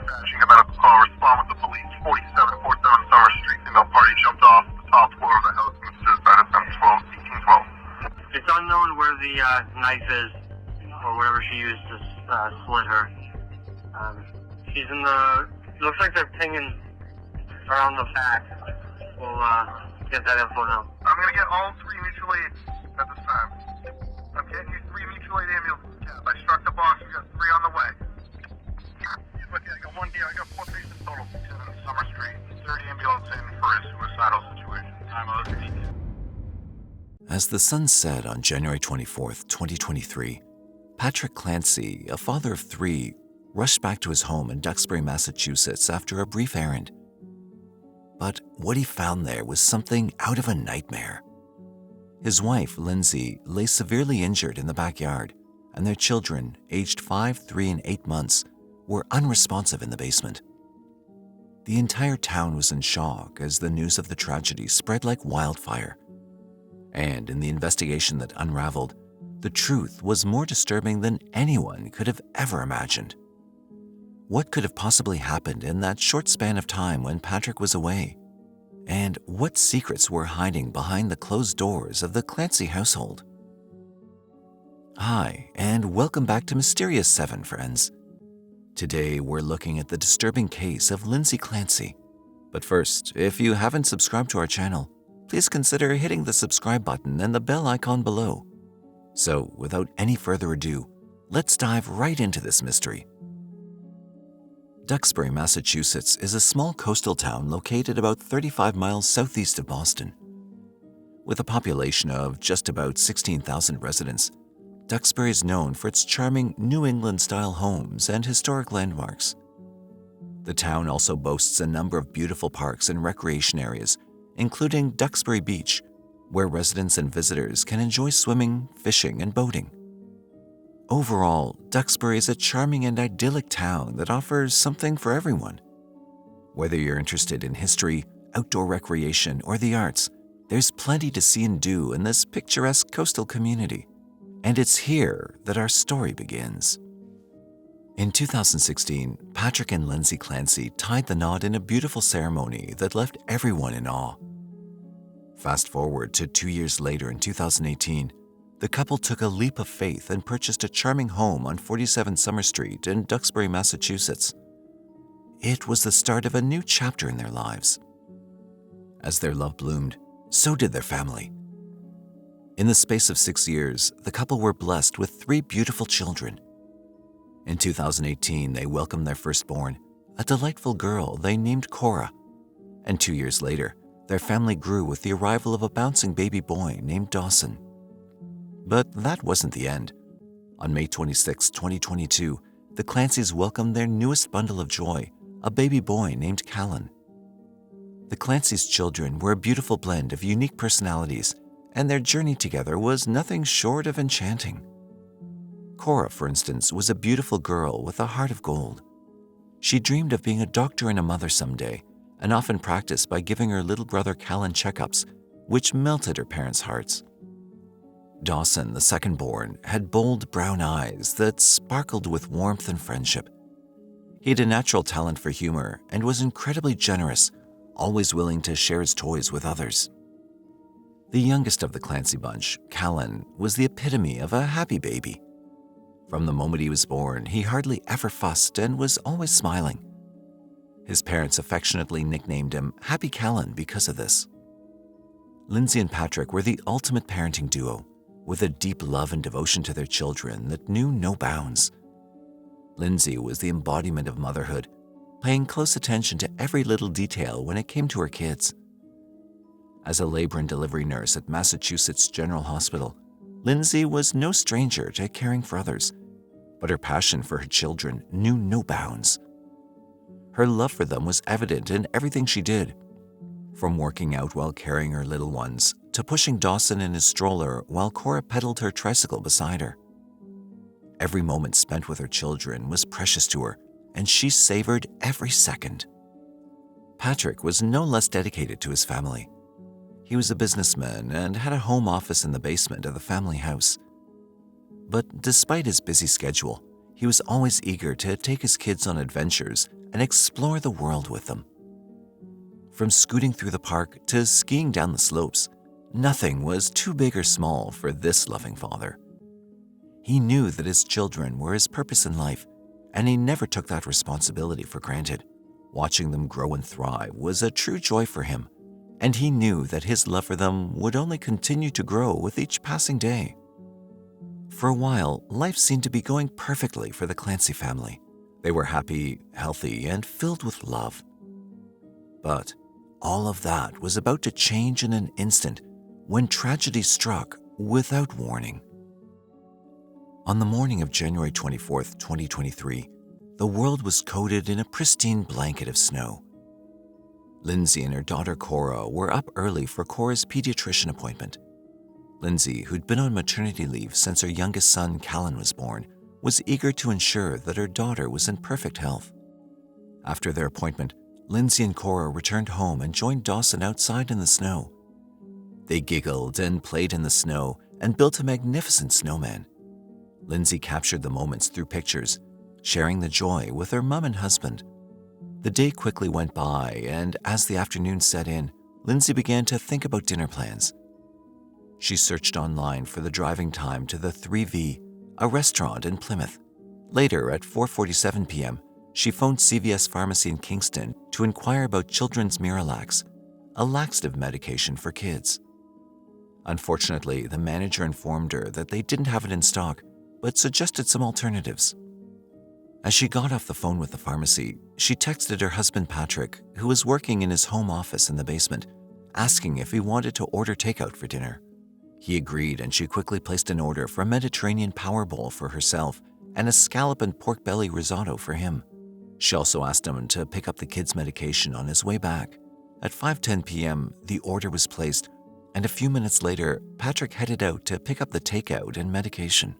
dispatching about a call. Respond with the police. 4747 Summer Street. Female party jumped off the top floor of the house in suicide attempt 1812. It's unknown where the knife is, or whatever she used to slit her. She's in the... Looks like they're pinging around the back. We'll get that info now. I'm going to get all 3 mutual aids at this time. I'm getting you 3 mutual aid ambulances. I struck the box. We got 3 on the way. Okay, I got 1 here. I got 4 patients total. 7 Summer Street. 30 ambulance in for a suicidal situation. Time of the meeting. As the sun set on January 24th, 2023, Patrick Clancy, a father of 3, rushed back to his home in Duxbury, Massachusetts after a brief errand. But what he found there was something out of a nightmare. His wife, Lindsay, lay severely injured in the backyard, and their children, aged 5, 3, and 8 months, were unresponsive in the basement. The entire town was in shock as the news of the tragedy spread like wildfire. And in the investigation that unraveled, the truth was more disturbing than anyone could have ever imagined. What could have possibly happened in that short span of time when Patrick was away? And what secrets were hiding behind the closed doors of the Clancy household? Hi, and welcome back to Mysterious 7, friends. Today, we're looking at the disturbing case of Lindsey Clancy. But first, if you haven't subscribed to our channel, please consider hitting the subscribe button and the bell icon below. So, without any further ado, let's dive right into this mystery. Duxbury, Massachusetts is a small coastal town located about 35 miles southeast of Boston. With a population of just about 16,000 residents, Duxbury is known for its charming New England-style homes and historic landmarks. The town also boasts a number of beautiful parks and recreation areas, including Duxbury Beach, where residents and visitors can enjoy swimming, fishing, and boating. Overall, Duxbury is a charming and idyllic town that offers something for everyone. Whether you're interested in history, outdoor recreation, or the arts, there's plenty to see and do in this picturesque coastal community. And it's here that our story begins. In 2016, Patrick and Lindsey Clancy tied the knot in a beautiful ceremony that left everyone in awe. Fast forward to 2 years later in 2018, the couple took a leap of faith and purchased a charming home on 47 Summer Street in Duxbury, Massachusetts. It was the start of a new chapter in their lives. As their love bloomed, so did their family. In the space of 6 years, the couple were blessed with 3 beautiful children. In 2018, they welcomed their firstborn, a delightful girl they named Cora. And 2 years later, their family grew with the arrival of a bouncing baby boy named Dawson. But that wasn't the end. On May 26, 2022, the Clancys welcomed their newest bundle of joy, a baby boy named Callan. The Clancys' children were a beautiful blend of unique personalities, and their journey together was nothing short of enchanting. Cora, for instance, was a beautiful girl with a heart of gold. She dreamed of being a doctor and a mother someday, and often practiced by giving her little brother Callan checkups, which melted her parents' hearts. Dawson, the second-born, had bold brown eyes that sparkled with warmth and friendship. He had a natural talent for humor and was incredibly generous, always willing to share his toys with others. The youngest of the Clancy bunch, Callan, was the epitome of a happy baby. From the moment he was born, he hardly ever fussed and was always smiling. His parents affectionately nicknamed him Happy Callan because of this. Lindsay and Patrick were the ultimate parenting duo, with a deep love and devotion to their children that knew no bounds. Lindsay was the embodiment of motherhood, paying close attention to every little detail when it came to her kids. As a labor and delivery nurse at Massachusetts General Hospital, Lindsay was no stranger to caring for others, but her passion for her children knew no bounds. Her love for them was evident in everything she did, from working out while carrying her little ones to pushing Dawson in his stroller while Cora pedaled her tricycle beside her. Every moment spent with her children was precious to her, and she savored every second. Patrick was no less dedicated to his family. He was a businessman and had a home office in the basement of the family house. But despite his busy schedule, he was always eager to take his kids on adventures and explore the world with them. From scooting through the park to skiing down the slopes, nothing was too big or small for this loving father. He knew that his children were his purpose in life, and he never took that responsibility for granted. Watching them grow and thrive was a true joy for him, and he knew that his love for them would only continue to grow with each passing day. For a while, life seemed to be going perfectly for the Clancy family. They were happy, healthy, and filled with love. But all of that was about to change in an instant when tragedy struck without warning. On the morning of January 24th, 2023, the world was coated in a pristine blanket of snow. Lindsay and her daughter Cora were up early for Cora's pediatrician appointment. Lindsay, who'd been on maternity leave since her youngest son, Callan, was born, was eager to ensure that her daughter was in perfect health. After their appointment, Lindsay and Cora returned home and joined Dawson outside in the snow. They giggled and played in the snow and built a magnificent snowman. Lindsay captured the moments through pictures, sharing the joy with her mom and husband. The day quickly went by, and as the afternoon set in, Lindsay began to think about dinner plans. She searched online for the driving time to the 3V, a restaurant in Plymouth. Later, at 4:47 p.m., she phoned CVS Pharmacy in Kingston to inquire about children's Miralax, a laxative medication for kids. Unfortunately, the manager informed her that they didn't have it in stock, but suggested some alternatives. As she got off the phone with the pharmacy, she texted her husband Patrick, who was working in his home office in the basement, asking if he wanted to order takeout for dinner. He agreed, and she quickly placed an order for a Mediterranean power bowl for herself and a scallop and pork belly risotto for him. She also asked him to pick up the kids' medication on his way back. At 5:10 p.m., the order was placed, and a few minutes later, Patrick headed out to pick up the takeout and medication.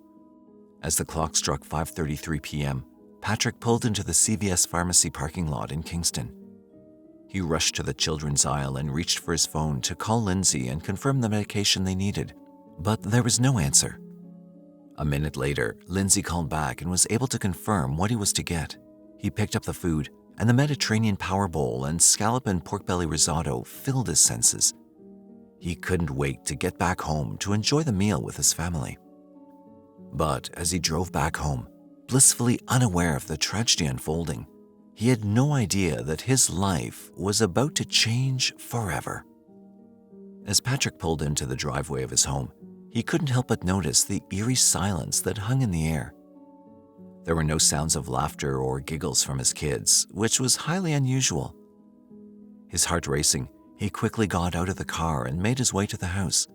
As the clock struck 5:33 p.m., Patrick pulled into the CVS Pharmacy parking lot in Kingston. He rushed to the children's aisle and reached for his phone to call Lindsay and confirm the medication they needed, but there was no answer. A minute later, Lindsay called back and was able to confirm what he was to get. He picked up the food, and the Mediterranean power bowl and scallop and pork belly risotto filled his senses. He couldn't wait to get back home to enjoy the meal with his family. But as he drove back home, blissfully unaware of the tragedy unfolding, he had no idea that his life was about to change forever. As Patrick pulled into the driveway of his home, he couldn't help but notice the eerie silence that hung in the air. There were no sounds of laughter or giggles from his kids, which was highly unusual. His heart racing, he quickly got out of the car and made his way to the house.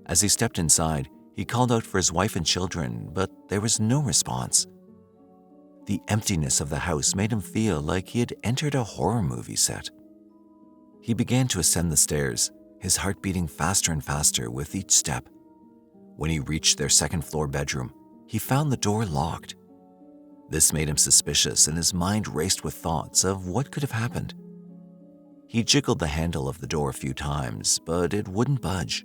As he stepped inside, he called out for his wife and children, but there was no response. The emptiness of the house made him feel like he had entered a horror movie set. He began to ascend the stairs, his heart beating faster and faster with each step. When he reached their second-floor bedroom, he found the door locked. This made him suspicious, and his mind raced with thoughts of what could have happened. He jiggled the handle of the door a few times, but it wouldn't budge.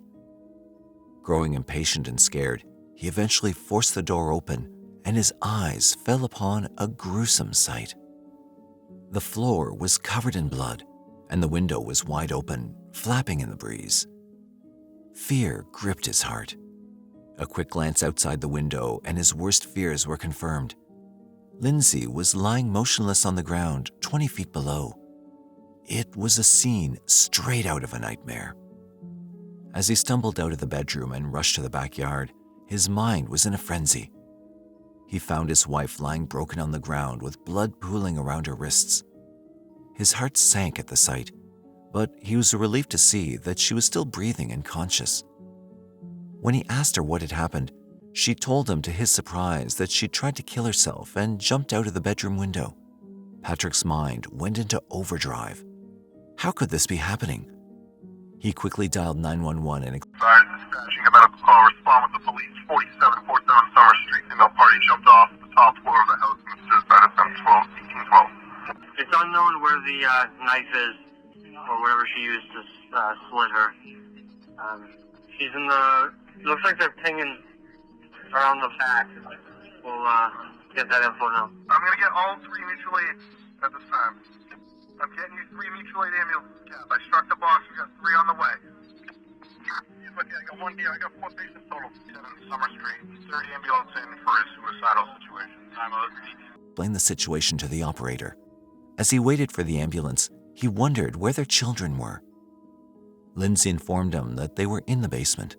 Growing impatient and scared, he eventually forced the door open, and his eyes fell upon a gruesome sight. The floor was covered in blood, and the window was wide open, flapping in the breeze. Fear gripped his heart. A quick glance outside the window, and his worst fears were confirmed. Lindsay was lying motionless on the ground 20 feet below. It was a scene straight out of a nightmare. As he stumbled out of the bedroom and rushed to the backyard, his mind was in a frenzy. He found his wife lying broken on the ground with blood pooling around her wrists. His heart sank at the sight, but he was relieved to see that she was still breathing and conscious. When he asked her what had happened, she told him to his surprise that she'd tried to kill herself and jumped out of the bedroom window. Patrick's mind went into overdrive. How could this be happening? He quickly dialed 911 and Sorry, dispatching about a call. Respond with the police. 4747 Summer Street. Female party jumped off the top floor of the house in the suicide attempt 1812. It's unknown where the knife is, or whatever she used to slit her. She's in the... Looks like they're pinging around the back. We'll get that info now. I'm gonna get all 3 mutual aids at this time. I'm getting you 3 mutual aid ambulance cabs. I struck the box. We got 3 on the way. Okay, I got 1 here. I got 4 patients total. 7 Summer Street. 3rd ambulance in for a suicidal situation. Time of Explained the situation to the operator. As he waited for the ambulance, he wondered where their children were. Lindsay informed him that they were in the basement.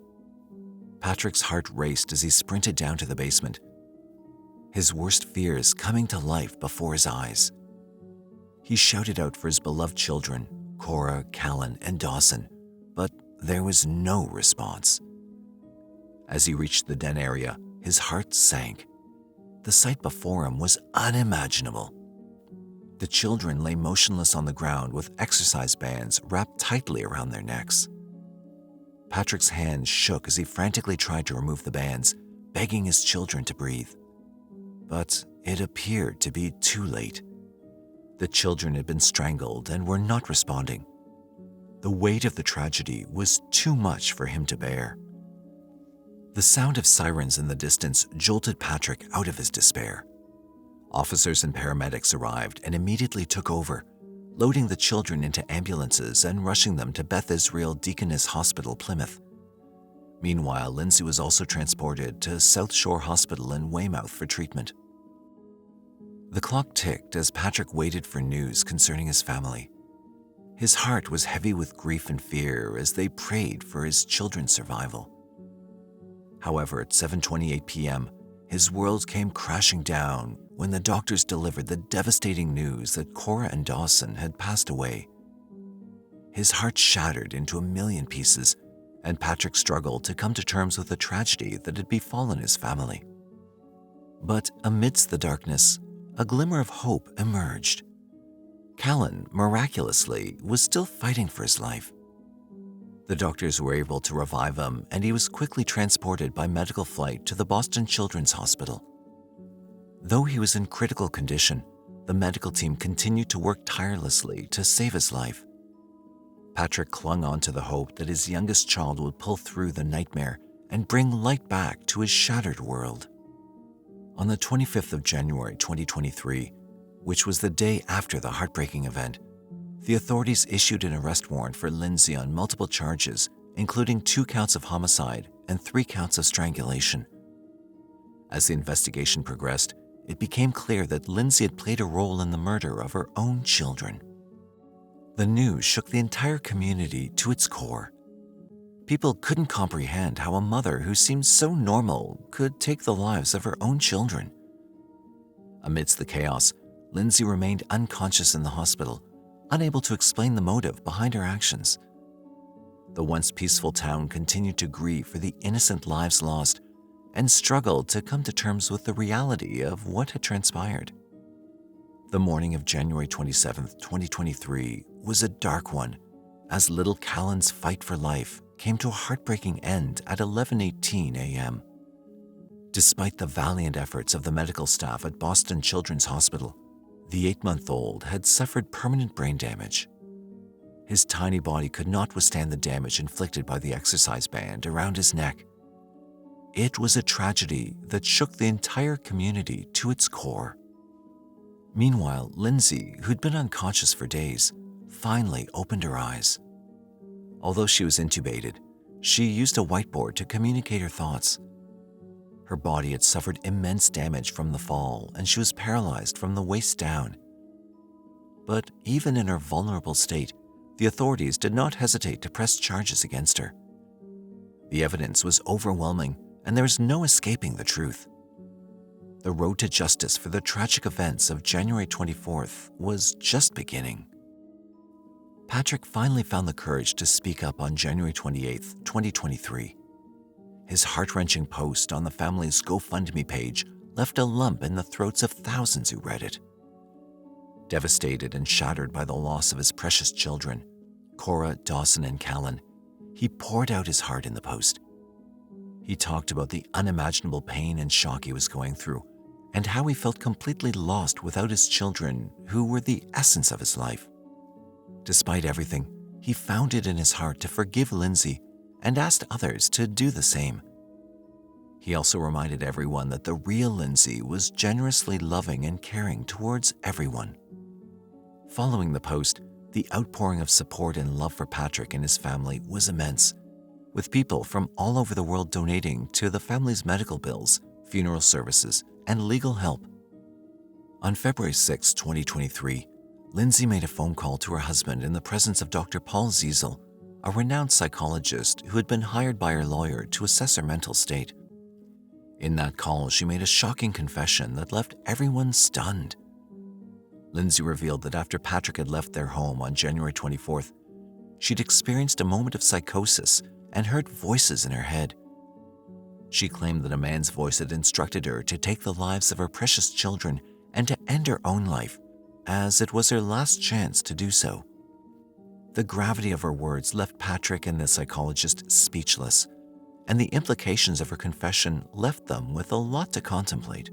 Patrick's heart raced as he sprinted down to the basement, his worst fears coming to life before his eyes. He shouted out for his beloved children, Cora, Callan, and Dawson, but there was no response. As he reached the den area, his heart sank. The sight before him was unimaginable. The children lay motionless on the ground with exercise bands wrapped tightly around their necks. Patrick's hands shook as he frantically tried to remove the bands, begging his children to breathe. But it appeared to be too late. The children had been strangled and were not responding. The weight of the tragedy was too much for him to bear. The sound of sirens in the distance jolted Patrick out of his despair. Officers and paramedics arrived and immediately took over, loading the children into ambulances and rushing them to Beth Israel Deaconess Hospital, Plymouth. Meanwhile, Lindsay was also transported to South Shore Hospital in Weymouth for treatment. The clock ticked as Patrick waited for news concerning his family. His heart was heavy with grief and fear as they prayed for his children's survival. However, at 7:28 p.m., his world came crashing down when the doctors delivered the devastating news that Cora and Dawson had passed away. His heart shattered into a million pieces, and Patrick struggled to come to terms with the tragedy that had befallen his family. But amidst the darkness, a glimmer of hope emerged. Callan, miraculously, was still fighting for his life. The doctors were able to revive him, and he was quickly transported by medical flight to the Boston Children's Hospital. Though he was in critical condition, the medical team continued to work tirelessly to save his life. Patrick clung on to the hope that his youngest child would pull through the nightmare and bring light back to his shattered world. On the 25th of January 2023, which was the day after the heartbreaking event, the authorities issued an arrest warrant for Lindsay on multiple charges, including 2 counts of homicide and 3 counts of strangulation. As the investigation progressed, it became clear that Lindsay had played a role in the murder of her own children. The news shook the entire community to its core. People couldn't comprehend how a mother who seemed so normal could take the lives of her own children. Amidst the chaos, Lindsay remained unconscious in the hospital, unable to explain the motive behind her actions. The once peaceful town continued to grieve for the innocent lives lost and struggled to come to terms with the reality of what had transpired. The morning of January 27, 2023 was a dark one, as little Callan's fight for life came to a heartbreaking end at 11:18 a.m. Despite the valiant efforts of the medical staff at Boston Children's Hospital, the 8-month-old had suffered permanent brain damage. His tiny body could not withstand the damage inflicted by the exercise band around his neck. It was a tragedy that shook the entire community to its core. Meanwhile, Lindsay, who'd been unconscious for days, finally opened her eyes. Although she was intubated, she used a whiteboard to communicate her thoughts. Her body had suffered immense damage from the fall, and she was paralyzed from the waist down. But even in her vulnerable state, the authorities did not hesitate to press charges against her. The evidence was overwhelming, and there was no escaping the truth. The road to justice for the tragic events of January 24th was just beginning. Patrick finally found the courage to speak up on January 28th, 2023. His heart-wrenching post on the family's GoFundMe page left a lump in the throats of thousands who read it. Devastated and shattered by the loss of his precious children, Cora, Dawson, and Callan, he poured out his heart in the post. He talked about the unimaginable pain and shock he was going through, and how he felt completely lost without his children, who were the essence of his life. Despite everything, he found it in his heart to forgive Lindsay and asked others to do the same. He also reminded everyone that the real Lindsay was generously loving and caring towards everyone. Following the post, the outpouring of support and love for Patrick and his family was immense, with people from all over the world donating to the family's medical bills, funeral services, and legal help. On February 6, 2023, Lindsay made a phone call to her husband in the presence of Dr. Paul Ziesel, a renowned psychologist who had been hired by her lawyer to assess her mental state. In that call, she made a shocking confession that left everyone stunned. Lindsay revealed that after Patrick had left their home on January 24th, she'd experienced a moment of psychosis and heard voices in her head. She claimed that a man's voice had instructed her to take the lives of her precious children and to end her own life, as it was her last chance to do so. The gravity of her words left Patrick and the psychologist speechless, and the implications of her confession left them with a lot to contemplate.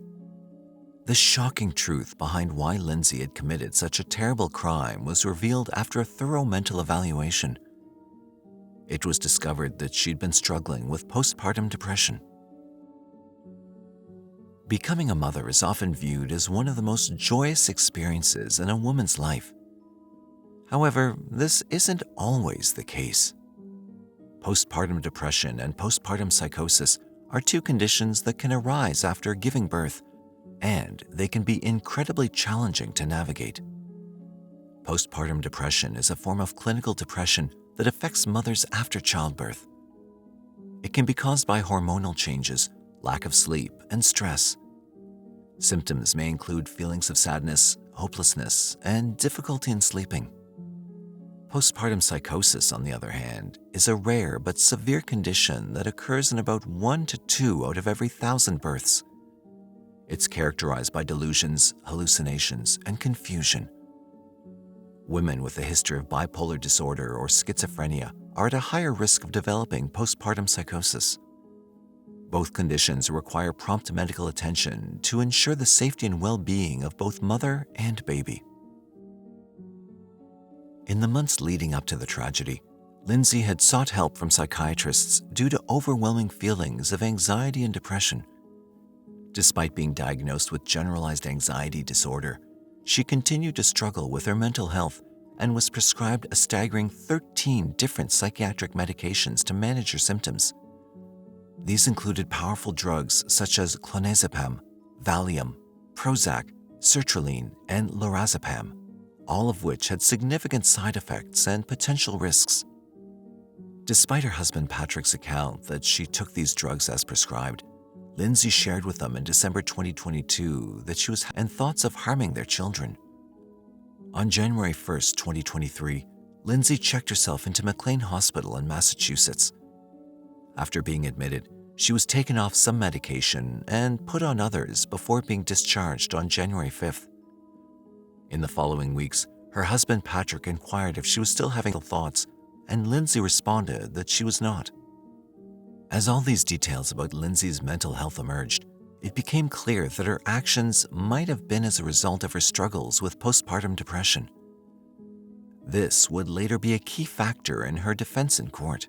The shocking truth behind why Lindsay had committed such a terrible crime was revealed after a thorough mental evaluation. It was discovered that she'd been struggling with postpartum depression. Becoming a mother is often viewed as one of the most joyous experiences in a woman's life. However, this isn't always the case. Postpartum depression and postpartum psychosis are two conditions that can arise after giving birth, and they can be incredibly challenging to navigate. Postpartum depression is a form of clinical depression that affects mothers after childbirth. It can be caused by hormonal changes, lack of sleep, and stress. Symptoms may include feelings of sadness, hopelessness, and difficulty in sleeping. Postpartum psychosis, on the other hand, is a rare but severe condition that occurs in about 1 to 2 out of every 1,000 births. It's characterized by delusions, hallucinations, and confusion. Women with a history of bipolar disorder or schizophrenia are at a higher risk of developing postpartum psychosis. Both conditions require prompt medical attention to ensure the safety and well-being of both mother and baby. In the months leading up to the tragedy, Lindsay had sought help from psychiatrists due to overwhelming feelings of anxiety and depression. Despite being diagnosed with generalized anxiety disorder, she continued to struggle with her mental health and was prescribed a staggering 13 different psychiatric medications to manage her symptoms. These included powerful drugs such as clonazepam, Valium, Prozac, sertraline, and lorazepam, all of which had significant side effects and potential risks. Despite her husband Patrick's account that she took these drugs as prescribed, Lindsay shared with them in December 2022 that she was and thoughts of harming their children. On January 1st, 2023, Lindsay checked herself into McLean Hospital in Massachusetts. After being admitted, she was taken off some medication and put on others before being discharged on January 5th. In the following weeks, her husband Patrick inquired if she was still having thoughts, and Lindsay responded that she was not. As all these details about Lindsay's mental health emerged, it became clear that her actions might have been as a result of her struggles with postpartum depression. This would later be a key factor in her defense in court.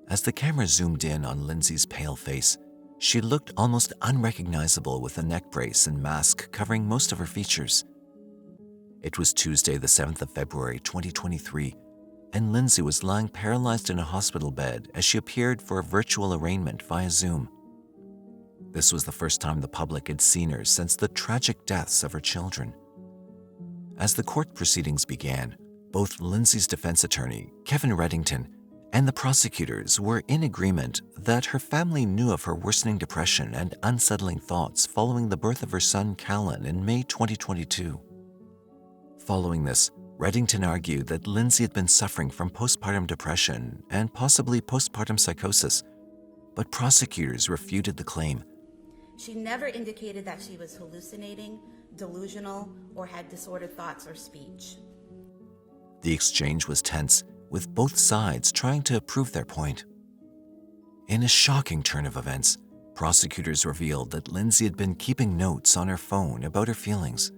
As the camera zoomed in on Lindsay's pale face, she looked almost unrecognizable with a neck brace and mask covering most of her features. It was Tuesday, the 7th of February, 2023, and Lindsay was lying paralyzed in a hospital bed as she appeared for a virtual arraignment via Zoom. This was the first time the public had seen her since the tragic deaths of her children. As the court proceedings began, both Lindsay's defense attorney, Kevin Reddington, and the prosecutors were in agreement that her family knew of her worsening depression and unsettling thoughts following the birth of her son Callan in May 2022. Following this, Reddington argued that Lindsay had been suffering from postpartum depression and possibly postpartum psychosis, but prosecutors refuted the claim. She never indicated that she was hallucinating, delusional, or had disordered thoughts or speech. The exchange was tense, with both sides trying to prove their point. In a shocking turn of events, prosecutors revealed that Lindsay had been keeping notes on her phone about her feelings.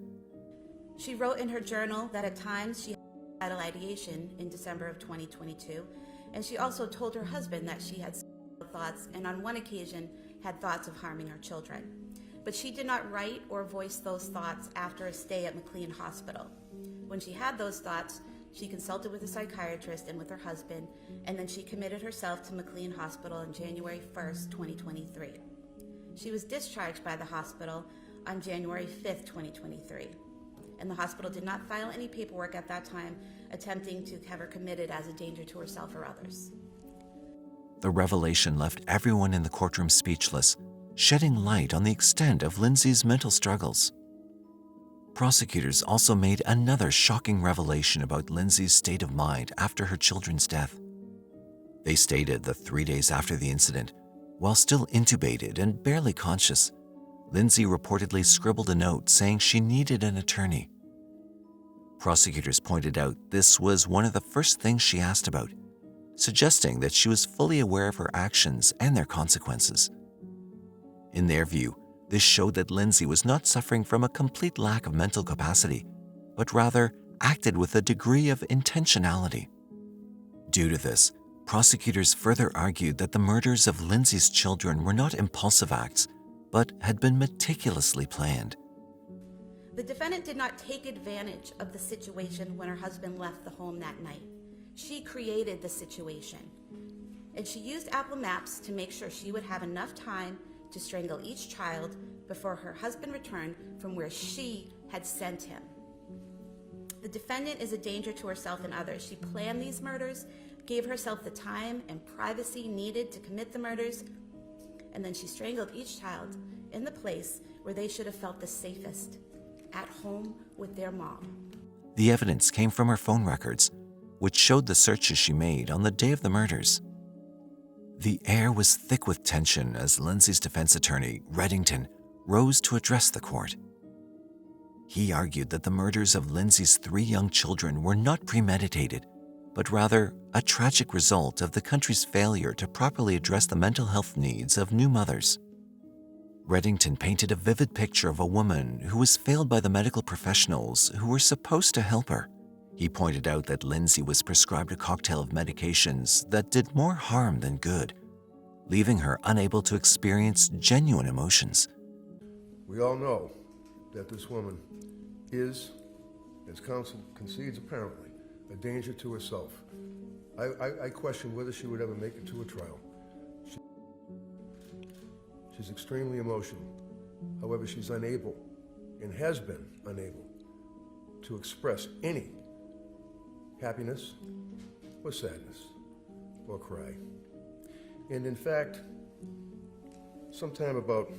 She wrote in her journal that at times she had suicidal ideation in December of 2022, and she also told her husband that she had thoughts and on one occasion had thoughts of harming her children. But she did not write or voice those thoughts after a stay at McLean Hospital. When she had those thoughts, she consulted with a psychiatrist and with her husband, and then she committed herself to McLean Hospital on January 1st, 2023. She was discharged by the hospital on January 5th, 2023, and the hospital did not file any paperwork at that time attempting to have her committed as a danger to herself or others. The revelation left everyone in the courtroom speechless, shedding light on the extent of Lindsay's mental struggles. Prosecutors also made another shocking revelation about Lindsay's state of mind after her children's death. They stated that 3 days after the incident, while still intubated and barely conscious, Lindsay reportedly scribbled a note saying she needed an attorney. Prosecutors pointed out this was one of the first things she asked about, suggesting that she was fully aware of her actions and their consequences. In their view, this showed that Lindsay was not suffering from a complete lack of mental capacity, but rather acted with a degree of intentionality. Due to this, prosecutors further argued that the murders of Lindsay's children were not impulsive acts, but had been meticulously planned. The defendant did not take advantage of the situation when her husband left the home that night. She created the situation, and she used Apple Maps to make sure she would have enough time to strangle each child before her husband returned from where she had sent him. The defendant is a danger to herself and others. She planned these murders, gave herself the time and privacy needed to commit the murders, and then she strangled each child in the place where they should have felt the safest, at home with their mom. The evidence came from her phone records, which showed the searches she made on the day of the murders. The air was thick with tension as Lindsay's defense attorney, Reddington, rose to address the court. He argued that the murders of Lindsay's 3 young children were not premeditated, but rather a tragic result of the country's failure to properly address the mental health needs of new mothers. Reddington painted a vivid picture of a woman who was failed by the medical professionals who were supposed to help her. He pointed out that Lindsay was prescribed a cocktail of medications that did more harm than good, leaving her unable to experience genuine emotions. We all know that this woman is, as counsel concedes apparently, a danger to herself. I question whether she would ever make it to a trial. She's extremely emotional. However, she's unable, and has been unable, to express any happiness or sadness or cry. And in fact, sometime about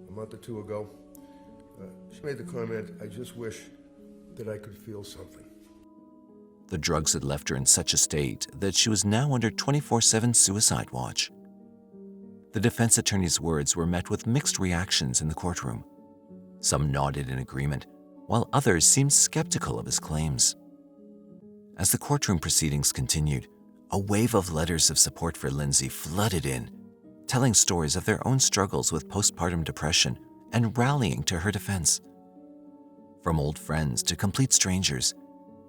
a month or 2 ago, she made the comment, "I just wish that I could feel something." The drugs had left her in such a state that she was now under 24/7 suicide watch. The defense attorney's words were met with mixed reactions in the courtroom. Some nodded in agreement, while others seemed skeptical of his claims. As the courtroom proceedings continued, a wave of letters of support for Lindsay flooded in, telling stories of their own struggles with postpartum depression and rallying to her defense. From old friends to complete strangers,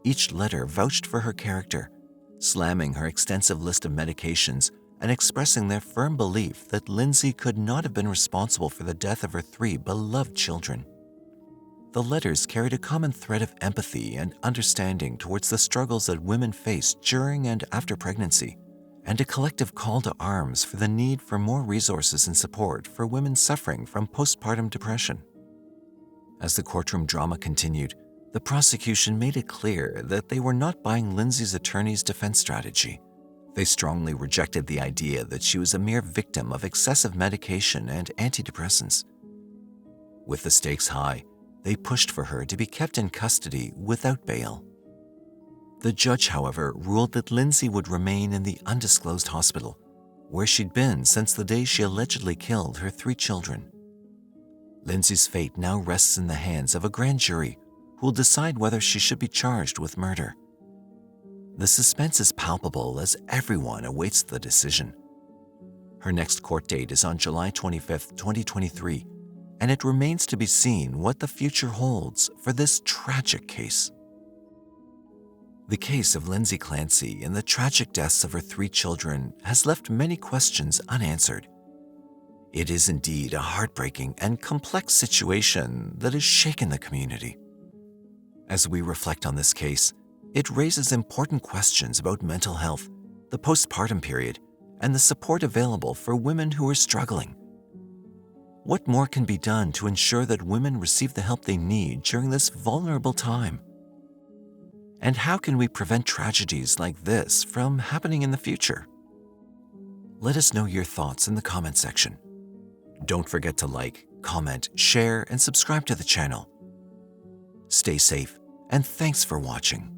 each letter vouched for her character, slamming her extensive list of medications and expressing their firm belief that Lindsay could not have been responsible for the death of her 3 beloved children. The letters carried a common thread of empathy and understanding towards the struggles that women face during and after pregnancy, and a collective call to arms for the need for more resources and support for women suffering from postpartum depression. As the courtroom drama continued, the prosecution made it clear that they were not buying Lindsay's attorney's defense strategy. They strongly rejected the idea that she was a mere victim of excessive medication and antidepressants. With the stakes high, they pushed for her to be kept in custody without bail. The judge, however, ruled that Lindsay would remain in the undisclosed hospital, where she'd been since the day she allegedly killed her 3 children. Lindsay's fate now rests in the hands of a grand jury who will decide whether she should be charged with murder. The suspense is palpable as everyone awaits the decision. Her next court date is on July 25, 2023, and it remains to be seen what the future holds for this tragic case. The case of Lindsey Clancy and the tragic deaths of her 3 children has left many questions unanswered. It is indeed a heartbreaking and complex situation that has shaken the community. As we reflect on this case, it raises important questions about mental health, the postpartum period, and the support available for women who are struggling. What more can be done to ensure that women receive the help they need during this vulnerable time? And how can we prevent tragedies like this from happening in the future? Let us know your thoughts in the comment section. Don't forget to like, comment, share, and subscribe to the channel. Stay safe, and thanks for watching.